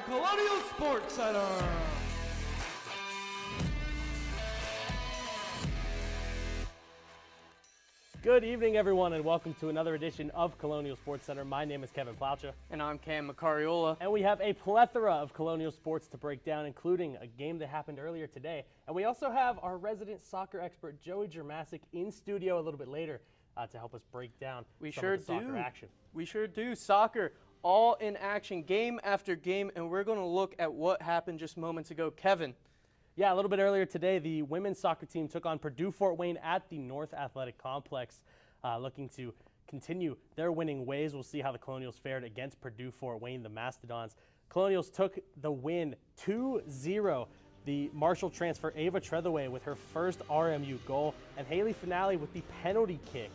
Colonial Sports Center. Good evening, everyone, and welcome to another edition of Colonial Sports Center. My name is Kevin Plaucha. And I'm Cam Macariola. And we have a plethora of Colonial sports to break down, including a game that happened earlier today. And we also have our resident soccer expert, Joey Germasic, in studio a little bit later to help us break down some of the soccer action. We sure do. Soccer, all in action, game after game, and we're going to look at what happened just moments ago. Kevin. Yeah, a little bit earlier today, the women's soccer team took on Purdue Fort Wayne at the North Athletic Complex, looking to continue their winning ways. We'll see how the Colonials fared against Purdue Fort Wayne, the Mastodons. Colonials took the win 2-0. The Marshall transfer Ava Trethewey with her first RMU goal, and Haley Finale with the penalty kick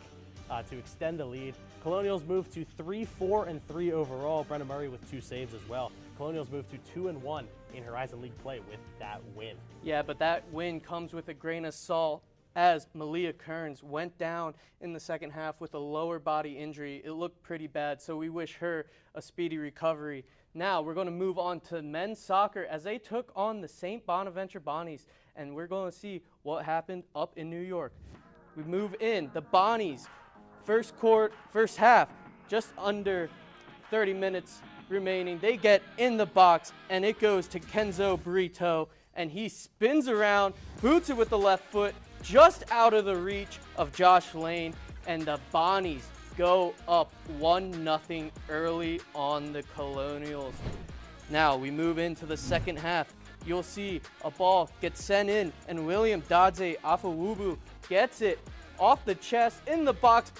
to extend the lead. Colonials moved to 3-4-3 overall. Brenna Murray with 2 saves as well. Colonials moved to 2-1 in Horizon League play with that win. Yeah, but that win comes with a grain of salt as Malia Kearns went down in the second half with a lower body injury. It looked pretty bad, so we wish her a speedy recovery. Now we're going to move on to men's soccer as they took on the St. Bonaventure Bonnies, and we're going to see what happened up in New York. We move in. The Bonnies, first half, just under 30 minutes remaining. They get in the box, and it goes to Kenzo Brito, and he spins around, boots it with the left foot, just out of the reach of Josh Lane, and the Bonnies go up 1-0 early on the Colonials. Now we move into the second half. You'll see a ball get sent in, and William Dadze Afawubu gets it off the chest in the box.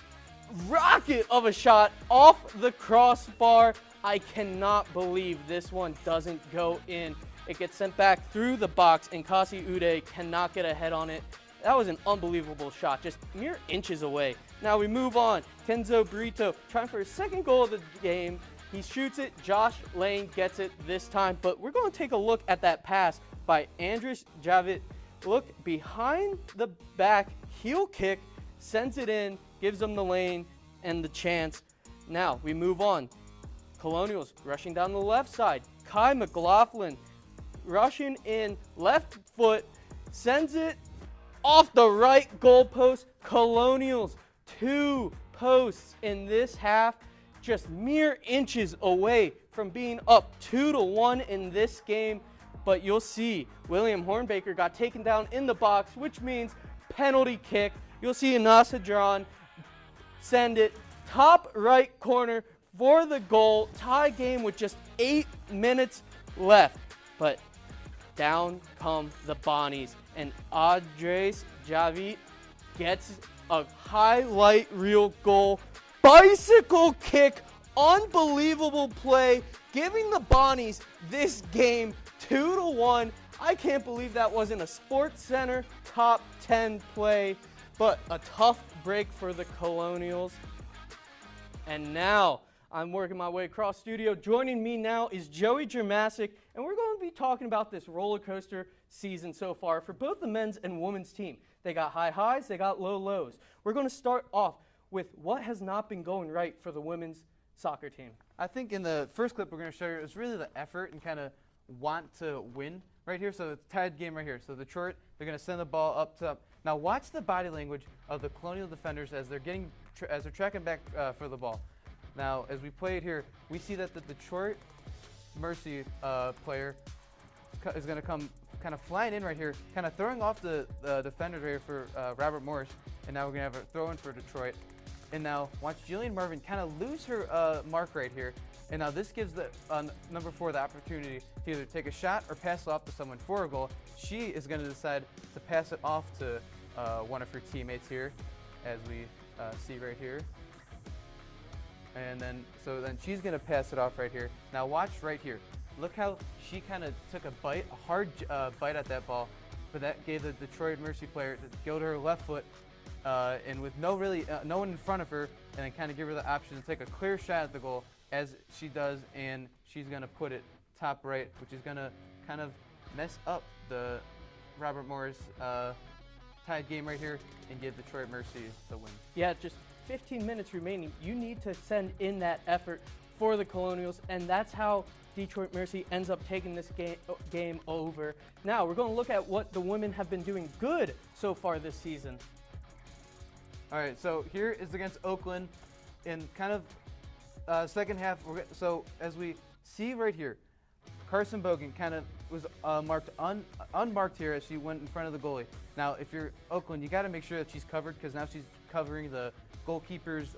Rocket of a shot off the crossbar. I cannot believe this one doesn't go in. It gets sent back through the box, and Kasi Ude cannot get a head on it. That was an unbelievable shot, just mere inches away. Now we move on. Kenzo Brito trying for his second goal of the game. He shoots it. Josh Lane gets it this time, but we're going to take a look at that pass by Andres Javit. Look behind the back, heel kick, sends it in, gives them the lane and the chance. Now we move on. Colonials rushing down the left side. Kai McLaughlin rushing in, left foot, sends it off the right goalpost. Colonials 2 posts in this half, just mere inches away from being up 2-1 in this game. But you'll see William Hornbaker got taken down in the box, which means penalty kick. You'll see Anas Hadran send it top right corner for the goal. Tie game with just 8 minutes left. But down come the Bonnies, and Andres Javit gets a highlight reel goal. Bicycle kick, unbelievable play, giving the Bonnies this game 2-1. I can't believe that wasn't a Sports Center top 10 play, but a tough break for the Colonials. And now I'm working my way across studio. Joining me now is Joey Germasic, and we're going to be talking about this roller coaster season so far for both the men's and women's team. They got high highs, they got low lows. We're going to start off with what has not been going right for the women's soccer team. I think in the first clip we're going to show you is really the effort and kind of want to win right here. So it's a tied game right here. So Detroit, they're going to send the ball up top. Now watch the body language of the Colonial defenders as they're tracking back for the ball. Now, as we play it here, we see that the Detroit Mercy player is going to come kind of flying in right here, kind of throwing off the defenders right here for Robert Morris. And now we're going to have a throw in for Detroit. And now watch Jillian Marvin kind of lose her mark right here. And now this gives the number 4 the opportunity to either take a shot or pass it off to someone for a goal. She is going to decide to pass it off to one of her teammates here, as we see right here. And then, so then she's going to pass it off right here. Now watch right here. Look how she kind of took a hard bite at that ball, but that gave the Detroit Mercy player to go to her left foot, and with no one in front of her, and then kind of give her the option to take a clear shot at the goal, as she does, and she's going to put it top right, which is going to kind of mess up the Robert Morris tied game right here and give Detroit Mercy the win. Yeah, just 15 minutes remaining. You need to send in that effort for the Colonials, and that's how Detroit Mercy ends up taking this game over. Now, we're going to look at what the women have been doing good so far this season. All right, so here is against Oakland in kind of second half. So as we see right here, Carson Bogan kind of was marked unmarked here as she went in front of the goalie. Now, if you're Oakland, you got to make sure that she's covered because now she's covering the goalkeeper's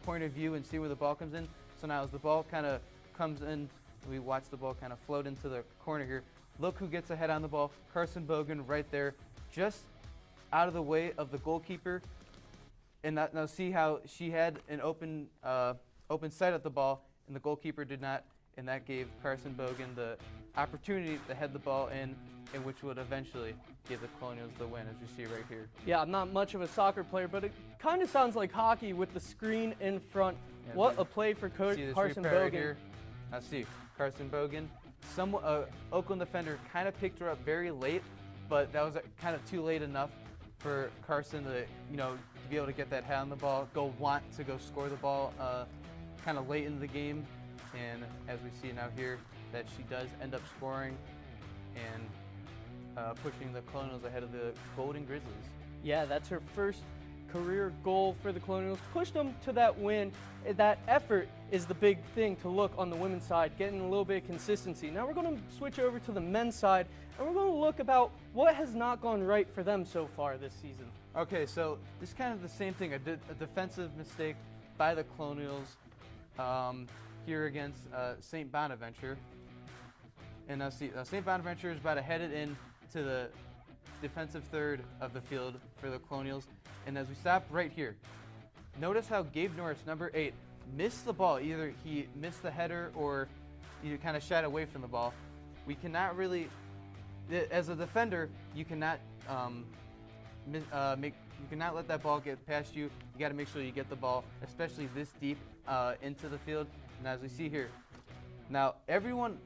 point of view and see where the ball comes in. So now as the ball kind of comes in, we watch the ball kind of float into the corner here. Look who gets ahead on the ball. Carson Bogan right there, just out of the way of the goalkeeper. And now see how she had an open sight at the ball, and the goalkeeper did not, and that gave Carson Bogan the opportunity to head the ball in which would eventually give the Colonials the win, as you see right here. Yeah, I'm not much of a soccer player, but it kind of sounds like hockey with the screen in front. Yeah, what a play for Carson Bogan. Right here. Now see, Carson Bogan, Oakland defender kind of picked her up very late, but that was kind of too late enough for Carson to, to be able to get that head on the ball, want to go score the ball kind of late in the game. And as we see now here, that she does end up scoring and pushing the Colonials ahead of the Golden Grizzlies. Yeah, that's her first career goal for the Colonials. Pushed them to that win. That effort is the big thing to look on the women's side, getting a little bit of consistency. Now we're going to switch over to the men's side, and we're going to look about what has not gone right for them so far this season. Okay, so this is kind of the same thing, a defensive mistake by the Colonials here against St. Bonaventure. And now see, St. Bonaventure is about to head it in to the defensive third of the field for the Colonials. And as we stop right here, notice how Gabe Norris, number 8, missed the ball. Either he missed the header or he kind of shied away from the ball. We cannot really, as a defender, you cannot you cannot let that ball get past you. You got to make sure you get the ball, especially this deep into the field. And as we see here, now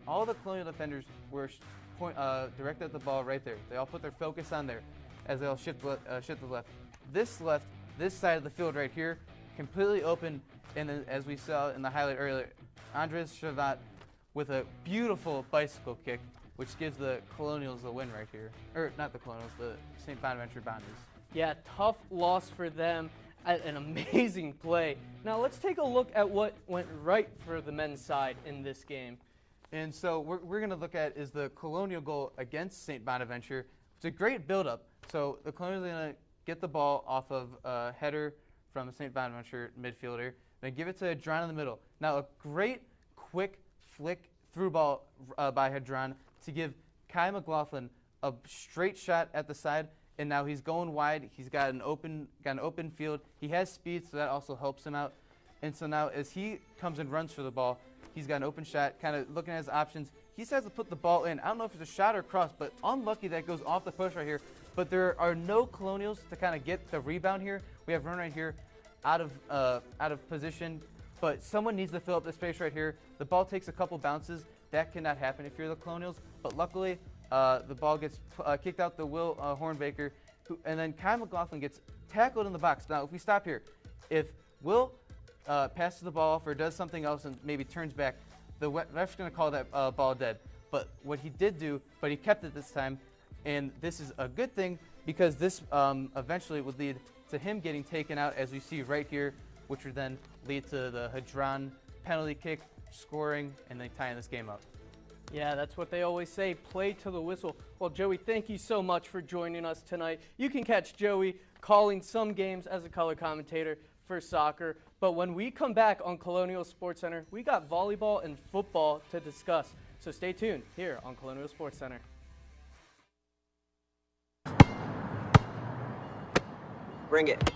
all the Colonial defenders were directed at the ball right there. They all put their focus on there as they all shift to the left. This side of the field right here, completely open. And then, as we saw in the highlight earlier, Andres Chavat with a beautiful bicycle kick, which gives the Colonials the win right here. Or not the Colonials, the St. Bonaventure Bounties. Yeah, tough loss for them. An amazing play. Now let's take a look at what went right for the men's side in this game. And so we're going to look at is the Colonial goal against St. Bonaventure. It's a great build-up. So the Colonials are going to get the ball off of a header from the St. Bonaventure midfielder. Then give it to Hadron in the middle. Now a great, quick flick through ball by Hadron to give Kai McLaughlin a straight shot at the side. And now he's going wide. He's got an open field. He has speed, so that also helps him out. And so now as he comes and runs for the ball, he's got an open shot, kind of looking at his options. He has to put the ball in. I don't know if it's a shot or cross, but unlucky that goes off the post right here. But there are no Colonials to kind of get the rebound here. We have run right here out of position, but someone needs to fill up the space right here. The ball takes a couple bounces. That cannot happen if you're the Colonials, but luckily the ball gets kicked out to Will Hornbaker, and then Kai McLaughlin gets tackled in the box. Now, if we stop here, if Will passes the ball off or does something else and maybe turns back, the ref's going to call that ball dead. But what he did do, but he kept it this time, and this is a good thing because this eventually would lead to him getting taken out, as we see right here, which would then lead to the Hadron penalty kick, scoring, and then tying this game up. Yeah, that's what they always say, play to the whistle. Well, Joey, thank you so much for joining us tonight. You can catch Joey calling some games as a color commentator for soccer. But when we come back on Colonial Sports Center, we got volleyball and football to discuss. So stay tuned here on Colonial Sports Center. Bring it.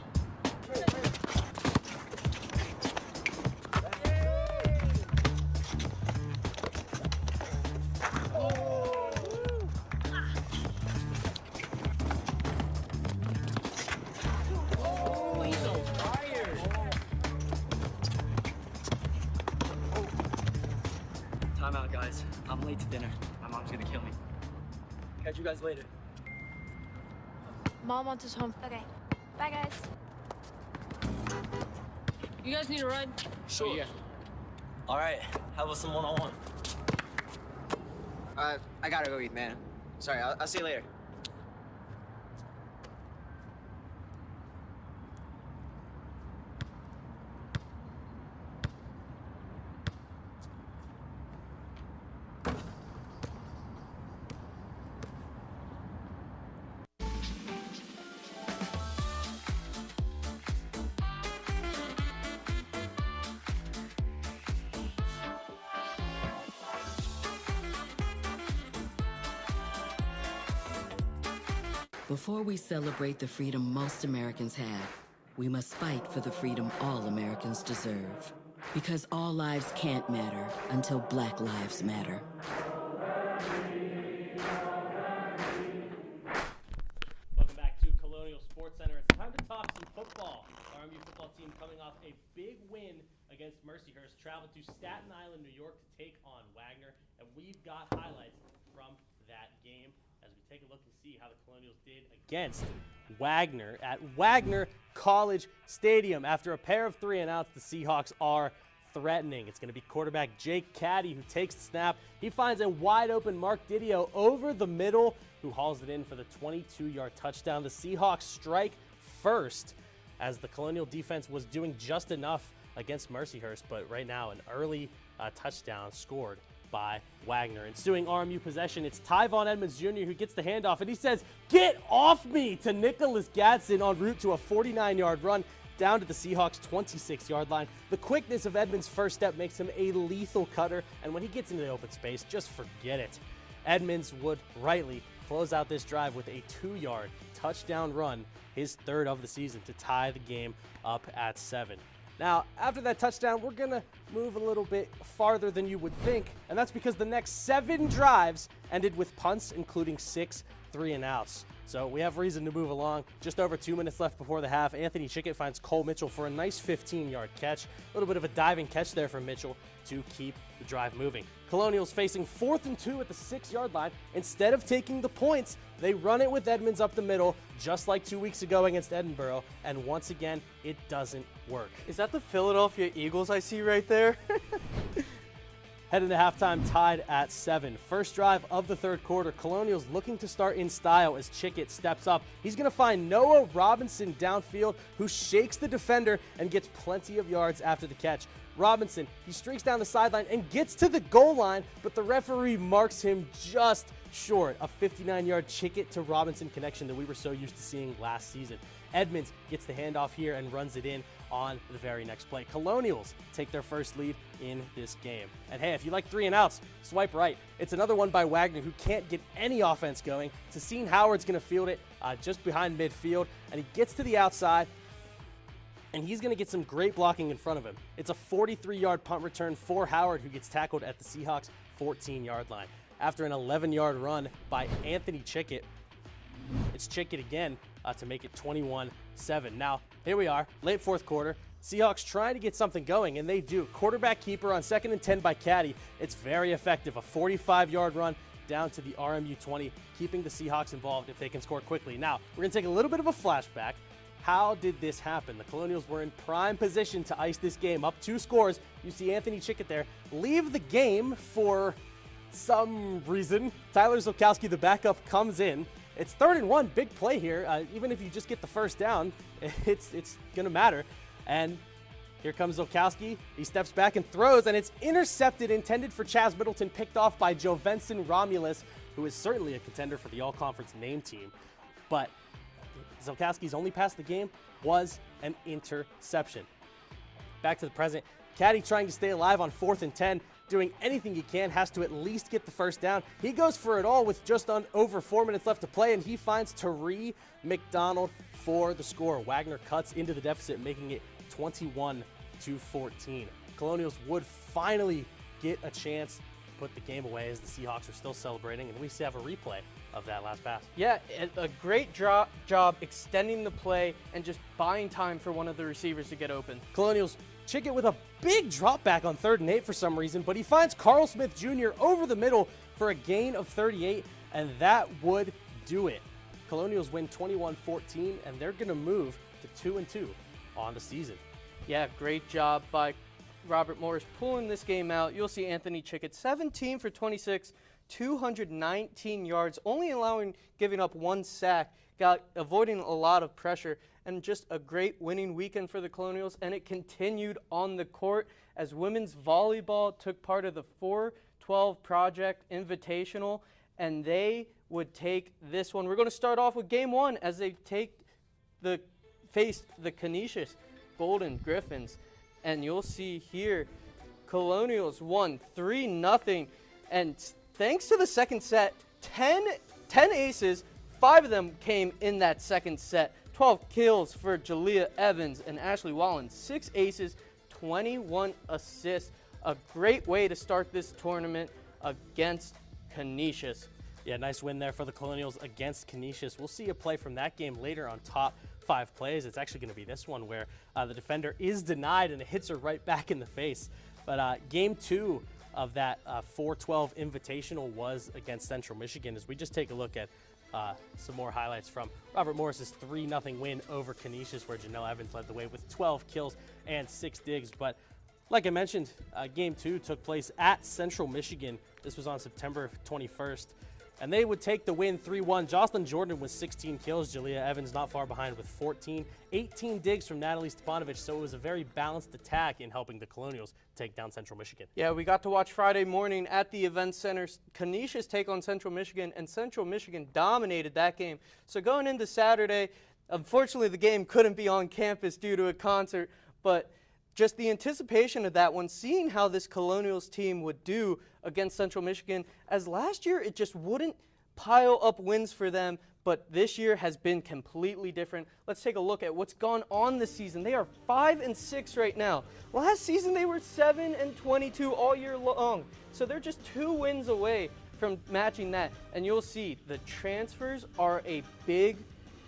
Time out, guys. I'm late to dinner. My mom's gonna kill me. Catch you guys later. Mom wants us home. Okay. Bye, guys. You guys need a ride? Sure. Yeah. All right, how about some one-on-one? I gotta go eat, man. Sorry, I'll see you later. Before we celebrate the freedom most Americans have, we must fight for the freedom all Americans deserve. Because all lives can't matter until Black lives matter. Welcome back to Colonial Sports Center. It's time to talk some football. RMU football team coming off a big win against Mercyhurst, traveled to Staten Island, New York to take on Wagner, and we've got highlights from that game as we take a look and see how the Colonials did against Wagner at Wagner College Stadium. After a pair of 3-and-outs, the Seahawks are threatening. It's going to be quarterback Jake Caddy who takes the snap. He finds a wide-open Mark Didio over the middle, who hauls it in for the 22-yard touchdown. The Seahawks strike first as the Colonial defense was doing just enough against Mercyhurst, but right now an early touchdown scored by Wagner. Ensuing RMU possession, it's Tyvon Edmonds Jr. who gets the handoff, and he says, "Get off me!" to Nicholas Gadsden en route to a 49-yard run down to the Seahawks' 26-yard line. The quickness of Edmonds' first step makes him a lethal cutter, and when he gets into the open space, just forget it. Edmonds would rightly close out this drive with a 2-yard touchdown run, his third of the season, to tie the game up at 7. Now, after that touchdown, we're going to move a little bit farther than you would think, and that's because the next 7 drives ended with punts, including 6 3-and-outs. So we have reason to move along. Just over 2 minutes left before the half. Anthony Chickett finds Cole Mitchell for a nice 15-yard catch. A little bit of a diving catch there from Mitchell to keep the drive moving. Colonials facing 4th and 2 at the 6-yard line. Instead of taking the points, they run it with Edmonds up the middle, just like 2 weeks ago against Edinburgh, and once again, it doesn't work. Is that the Philadelphia Eagles I see right there? Heading to halftime, tied at 7. First drive of the third quarter. Colonials looking to start in style as Chickett steps up. He's going to find Noah Robinson downfield, who shakes the defender and gets plenty of yards after the catch. Robinson, he streaks down the sideline and gets to the goal line, but the referee marks him just short. A 59-yard Chickett to Robinson connection that we were so used to seeing last season. Edmonds gets the handoff here and runs it in on the very next play. Colonials take their first lead in this game. And hey, if you like 3-and-outs, swipe right. It's another one by Wagner, who can't get any offense going. Tassine Howard's going to field it just behind midfield, and he gets to the outside, and he's going to get some great blocking in front of him. It's a 43-yard punt return for Howard, who gets tackled at the Seahawks' 14-yard line. After an 11-yard run by Anthony Chickett, it's Chickett again to make it 21-7. Now, here we are, late fourth quarter. Seahawks trying to get something going, and they do. Quarterback keeper on 2nd and 10 by Caddy. It's very effective. A 45-yard run down to the RMU 20, keeping the Seahawks involved if they can score quickly. Now, we're going to take a little bit of a flashback. How did this happen? The Colonials were in prime position to ice this game, up 2 scores. You see Anthony Chickett there leave the game for some reason. Tyler Zolkowski, the backup, comes in. It's 3rd and 1, big play here. Even if you just get the first down, it's going to matter. And here comes Zolkowski. He steps back and throws, and it's intercepted, intended for Chaz Middleton, picked off by Jovenson Romulus, who is certainly a contender for the all-conference name team. But Zolkowski's only pass of the game was an interception. Back to the present. Caddy trying to stay alive on 4th and 10. Doing anything he can, has to at least get the first down. He goes for it all with just over 4 minutes left to play, and he finds Tariq McDonald for the score. Wagner cuts into the deficit, making it 21-14. Colonials would finally get a chance to put the game away as the Seahawks are still celebrating, and we still have a replay of that last pass. Yeah, a great job extending the play and just buying time for one of the receivers to get open. Colonials Chickett with a big drop back on 3rd and 8 for some reason, but he finds Carl Smith Jr. over the middle for a gain of 38, and that would do it. Colonials win 21-14, and they're going to move to 2-2 on the season. Yeah, great job by Robert Morris pulling this game out. You'll see Anthony Chickett, 17 for 26, 219 yards, only giving up 1 sack, avoiding a lot of pressure, and just a great winning weekend for the Colonials. And it continued on the court as women's volleyball took part of the 4-12 Project Invitational, and they would take this one. We're going to start off with game 1 as they faced the Canisius Golden Griffins. And you'll see here, Colonials won 3-0. And thanks to the second set, 10 aces, 5 of them came in that second set. 12 kills for Jalea Evans and Ashley Wallen. 6 aces, 21 assists. A great way to start this tournament against Canisius. Yeah, nice win there for the Colonials against Canisius. We'll see a play from that game later on Top 5 Plays. It's actually going to be this one where the defender is denied and it hits her right back in the face. But game 2 of that 4-12 Invitational was against Central Michigan. As we just take a look at some more highlights from Robert Morris's 3-0 win over Canisius, where Janelle Evans led the way with 12 kills and 6 digs. But like I mentioned, game 2 took place at Central Michigan. This was on September 21st. And they would take the win 3-1. Jocelyn Jordan with 16 kills. Jalea Evans not far behind with 14. 18 digs from Natalie Stepanovic. So it was a very balanced attack in helping the Colonials take down Central Michigan. Yeah, we got to watch Friday morning at the event center Canisius take on Central Michigan, and Central Michigan dominated that game. So going into Saturday, unfortunately the game couldn't be on campus due to a concert, but just the anticipation of that one, seeing how this Colonials team would do against Central Michigan, as last year it just wouldn't pile up wins for them, but this year has been completely different. Let's take a look at what's gone on this season. They are 5-6 right now. Last season they were 7-22 all year long, so they're just 2 wins away from matching that. And you'll see the transfers are a big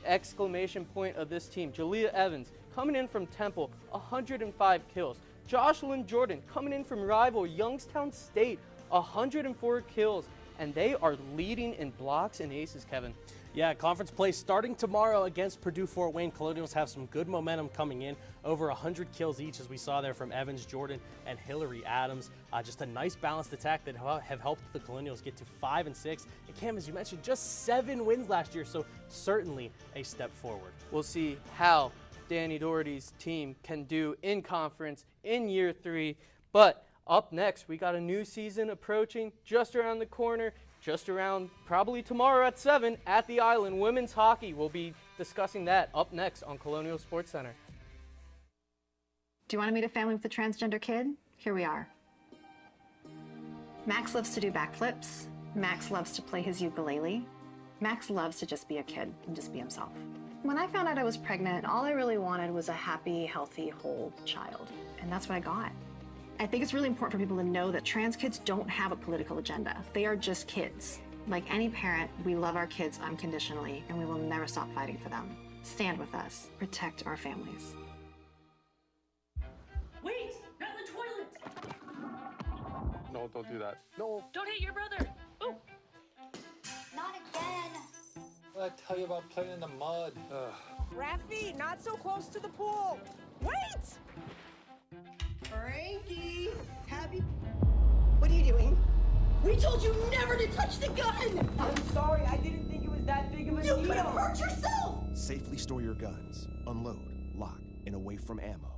exclamation point of this team. Jalea Evans coming in from Temple, 105 kills. Jocelyn Jordan coming in from rival Youngstown State, 104 kills. And they are leading in blocks and aces, Kevin. Yeah, conference play starting tomorrow against Purdue-Fort Wayne. Colonials have some good momentum coming in, over 100 kills each, as we saw there from Evans, Jordan, and Hillary Adams. Just a nice balanced attack that have helped the Colonials get to 5-6. And Cam, as you mentioned, just 7 wins last year, so certainly a step forward. We'll see how Danny Doherty's team can do in conference in year 3. But up next, we got a new season approaching just around the corner, just around probably tomorrow at 7 at the Island. Women's hockey, we'll be discussing that up next on Colonial Sports Center. Do you want to meet a family with a transgender kid? Here we are. Max loves to do backflips. Max loves to play his ukulele. Max loves to just be a kid and just be himself. When I found out I was pregnant, all I really wanted was a happy, healthy, whole child. And that's what I got. I think it's really important for people to know that trans kids don't have a political agenda. They are just kids. Like any parent, we love our kids unconditionally, and we will never stop fighting for them. Stand with us. Protect our families. Wait! Not in the toilet! No, don't do that. No. Don't hit your brother! Ooh! Not again. I tell you about playing in the mud. Raffy, not so close to the pool. Wait! Frankie, Tabby. What are you doing? We told you never to touch the gun! I'm sorry, I didn't think it was that big of a deal. You could have hurt yourself! Safely store your guns. Unload, lock, and away from ammo.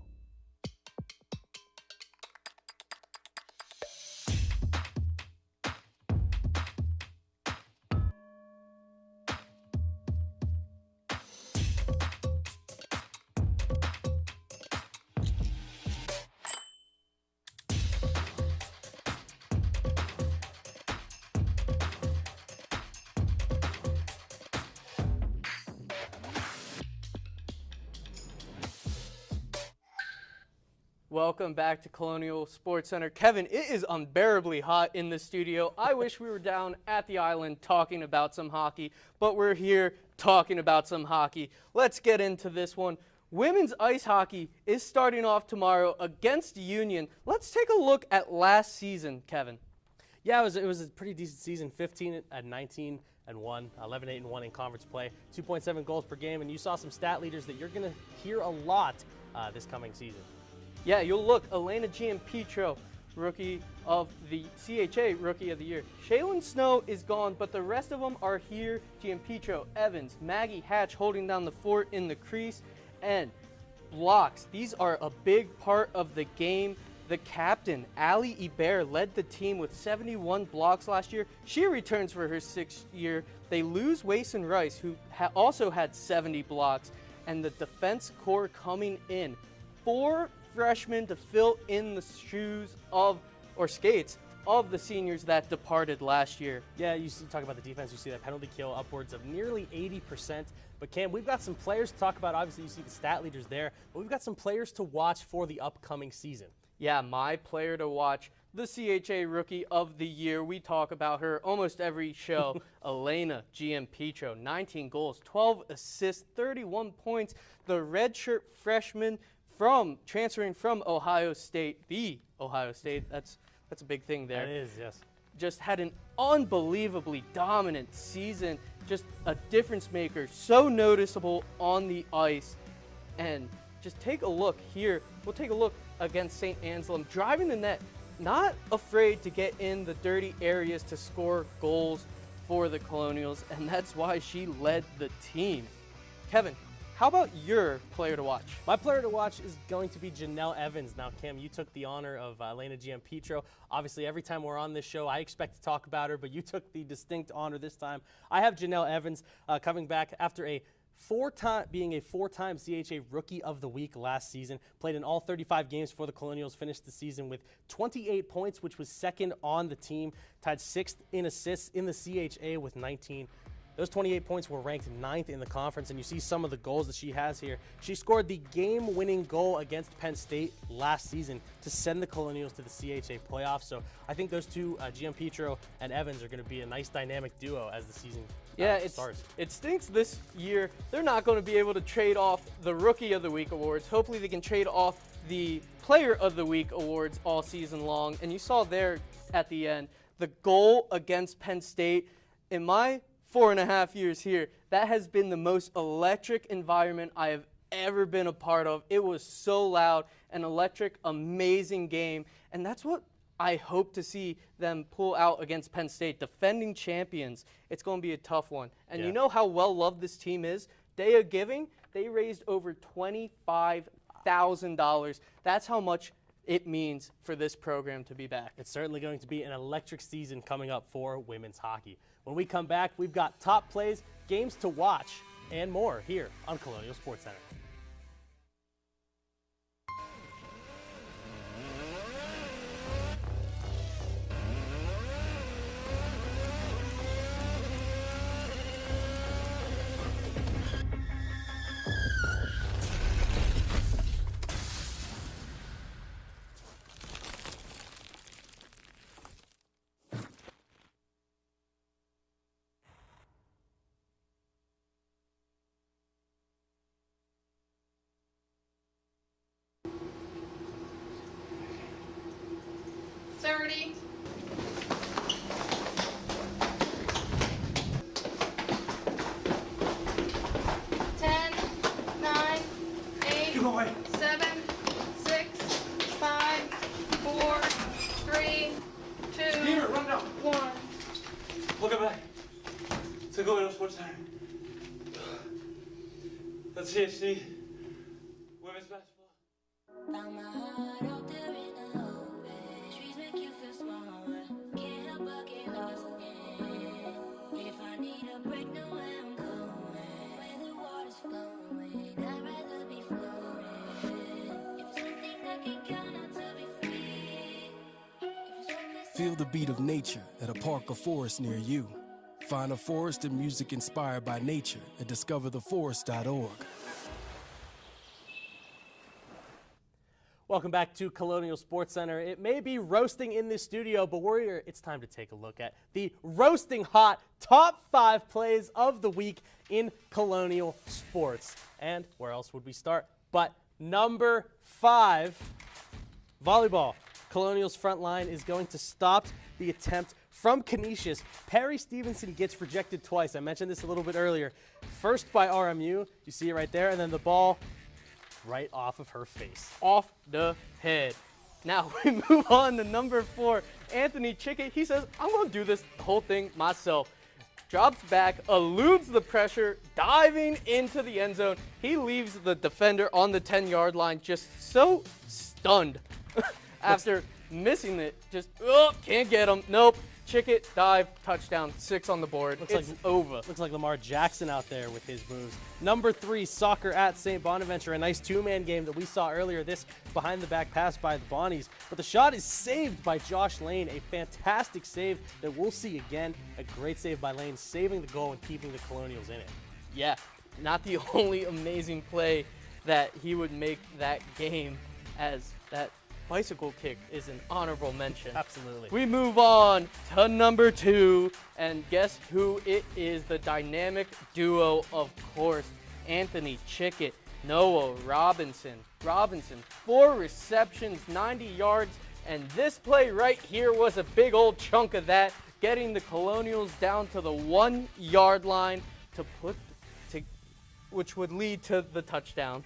Welcome back to Colonial Sports Center. Kevin, it is unbearably hot in the studio. I wish we were down at the Island talking about some hockey, but we're here talking about some hockey. Let's get into this one. Women's ice hockey is starting off tomorrow against Union. Let's take a look at last season, Kevin. Yeah, it was a pretty decent season. 15-19-1, 11-8-1 in conference play, 2.7 goals per game, and you saw some stat leaders that you're going to hear a lot this coming season. Yeah, you'll look, Elena Giampetro, Rookie of the CHA Rookie of the Year. Shaylin Snow is gone, but the rest of them are here. Giampetro, Evans, Maggie Hatch holding down the fort in the crease, and blocks. These are a big part of the game. The captain, Ali Iber, led the team with 71 blocks last year. She returns for her 6th year. They lose Wason Rice, who also had 70 blocks. And the defense core coming in. 4 freshmen to fill in the shoes of, or skates, of the seniors that departed last year. Yeah, you talk about the defense, you see that penalty kill upwards of nearly 80%. But Cam, we've got some players to talk about. Obviously, you see the stat leaders there, but we've got some players to watch for the upcoming season. Yeah, my player to watch, the CHA Rookie of the Year. We talk about her almost every show. Elena Giampetro, 19 goals, 12 assists, 31 points. The redshirt freshman transferring from Ohio State, the Ohio State. That's a big thing there. That is, yes. Just had an unbelievably dominant season. Just a difference maker, so noticeable on the ice. And just take a look here. We'll take a look against St. Anselm, driving the net, not afraid to get in the dirty areas to score goals for the Colonials, and that's why she led the team. Kevin, how about your player to watch? My player to watch is going to be Janelle Evans. Now, Cam, you took the honor of Elena Giampetro. Obviously, every time we're on this show, I expect to talk about her, but you took the distinct honor this time. I have Janelle Evans coming back after being a four-time CHA Rookie of the Week last season. Played in all 35 games for the Colonials, finished the season with 28 points, which was second on the team. Tied 6th in assists in the CHA with 19. Those 28 points were ranked 9th in the conference, and you see some of the goals that she has here. She scored the game-winning goal against Penn State last season to send the Colonials to the CHA playoffs. So I think those two, Giampetro and Evans, are going to be a nice dynamic duo as the season starts. It stinks this year. They're not going to be able to trade off the Rookie of the Week awards. Hopefully they can trade off the Player of the Week awards all season long. And you saw there at the end, the goal against Penn State. In my 4.5 years here, that has been the most electric environment I have ever been a part of. It was so loud, an electric, amazing game, and that's what I hope to see them pull out against Penn State. Defending champions, it's going to be a tough one. And You know how well loved this team is? Day of Giving, they raised over $25,000. That's how much it means for this program to be back. It's certainly going to be an electric season coming up for women's hockey. When we come back, we've got top plays, games to watch, and more here on Colonial Sports Center. Colonial Sports Center. That's CHC women's basketball. Found my heart out there in the open. Trees make you feel smaller. Can't help but get lost again. If I need a break, know where I'm going. Where the water's flowing, I'd rather be floating. If it's something that can count on to be free. Feel the beat of nature at a park or forest near you. Find a forest and music inspired by nature at discovertheforest.org. Welcome back to Colonial Sports Center. It may be roasting in this studio, but it's time to take a look at the roasting hot top 5 plays of the week in Colonial sports. And where else would we start but number 5, volleyball. Colonial's front line is going to stop the attempt from Canisius. Perry Stevenson gets rejected twice. I mentioned this a little bit earlier. First by RMU, you see it right there, and then the ball right off of her face. Off the head. Now we move on to number 4, Anthony Chickett. He says, I'm going to do this whole thing myself. Drops back, eludes the pressure, diving into the end zone. He leaves the defender on the 10-yard line just so stunned after missing it. Just, can't get him. Nope. Chickett, dive, touchdown, 6 on the board. It's over. Looks like Lamar Jackson out there with his moves. Number 3, soccer at St. Bonaventure. A nice two-man game that we saw earlier. This behind-the-back pass by the Bonnies. But the shot is saved by Josh Lane. A fantastic save that we'll see again. A great save by Lane, saving the goal and keeping the Colonials in it. Yeah, not the only amazing play that he would make that game, as that bicycle kick is an honorable mention. Absolutely. We move on to number 2, and guess who it is? The dynamic duo, of course, Anthony Chickett, Noah Robinson. 4 receptions, 90 yards, and this play right here was a big old chunk of that, getting the Colonials down to the 1-yard line which would lead to the touchdown.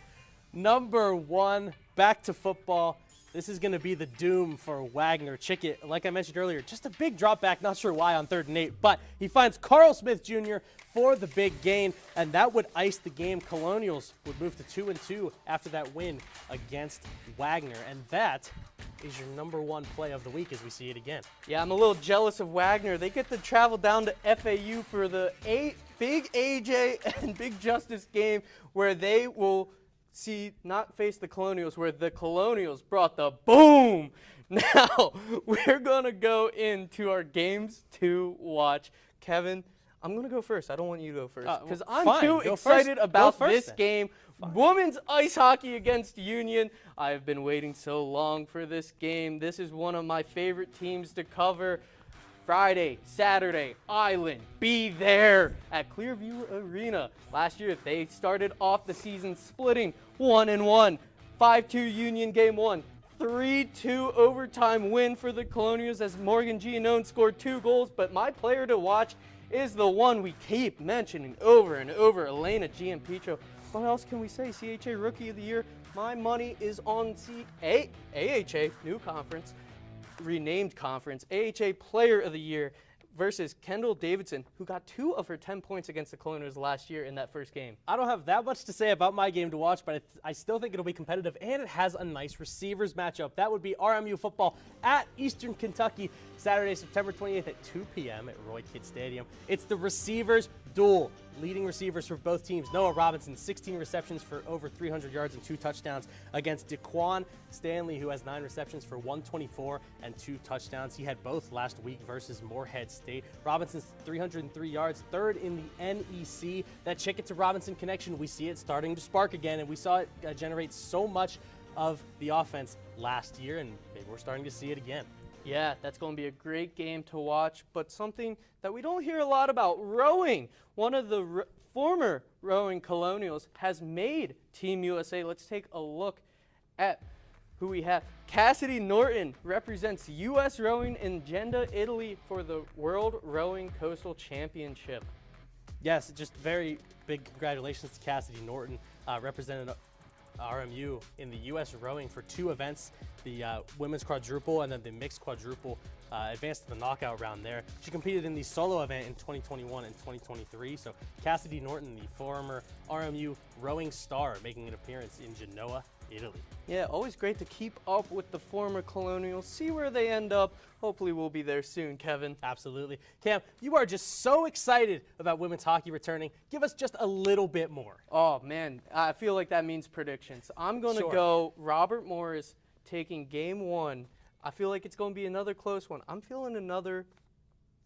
Number 1, back to football. This is going to be the doom for Wagner. Chickett, like I mentioned earlier, just a big drop back, not sure why on 3rd and 8, but he finds Carl Smith Jr. for the big gain, and that would ice the game. Colonials would move to 2-2 after that win against Wagner, and that is your number 1 play of the week as we see it again. Yeah, I'm a little jealous of Wagner. They get to travel down to FAU for the Big AJ and Big Justice game, where they will not face the Colonials, where the Colonials brought the boom. Now, we're going to go into our games to watch. Kevin, I'm going to go first. I don't want you to go first because I'm too excited about this game. Women's ice hockey against Union. I've been waiting so long for this game. This is one of my favorite teams to cover. Friday, Saturday, Island, be there at Clearview Arena. Last year, they started off the season splitting 1-1, 5-2 Union game 1, 3-2 overtime win for the Colonials as Morgan Giannone scored 2 goals. But my player to watch is the one we keep mentioning over and over, Elena Giampetro. What else can we say? CHA Rookie of the Year. My money is on AHA, new conference. Renamed conference, AHA Player of the Year versus Kendall Davidson, who got 2 of her 10 points against the Colonials last year in that first game. I don't have that much to say about my game to watch, but I still think it'll be competitive, and it has a nice receivers matchup. That would be RMU football at Eastern Kentucky, Saturday, September 28th at 2 p.m. at Roy Kidd Stadium. It's the receivers duel. Leading receivers for both teams, Noah Robinson, 16 receptions for over 300 yards and 2 touchdowns against DeQuan Stanley, who has 9 receptions for 124 and 2 touchdowns. He had both last week versus Morehead State. Robinson's 303 yards, 3rd in the NEC. That Chickett to Robinson connection, we see it starting to spark again, and we saw it generate so much of the offense last year, and maybe we're starting to see it again. Yeah, that's going to be a great game to watch, but something that we don't hear a lot about, rowing. One of the former rowing Colonials has made Team USA. Let's take a look at who we have. Cassidy Norton represents U.S. Rowing in Jeddah, Italy for the World Rowing Coastal Championship. Yes, just very big congratulations to Cassidy Norton, representing RMU in the U.S. rowing for 2 events, the women's quadruple and then the mixed quadruple, advanced to the knockout round there. She competed in the solo event in 2021 and 2023. So Cassidy Norton, the former RMU rowing star, making an appearance in Genoa, Italy. Yeah, always great to keep up with the former Colonials, see where they end up. Hopefully we'll be there soon, Kevin. Absolutely. Cam, you are just so excited about women's hockey returning. Give us just a little bit more. Oh, man, I feel like that means predictions. I'm going to go Robert Morris taking game 1. I feel like it's going to be another close one. I'm feeling another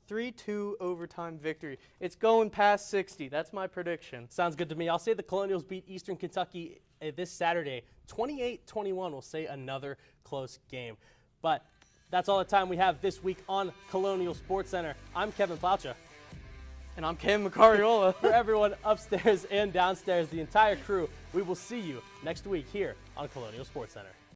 3-2 overtime victory. It's going past 60. That's my prediction. Sounds good to me. I'll say the Colonials beat Eastern Kentucky this Saturday, 28-21. We'll say another close game. But that's all the time we have this week on Colonial Sports Center. I'm Kevin Plaucha. And I'm Cam Macariola. For everyone upstairs and downstairs, the entire crew, we will see you next week here on Colonial Sports Center.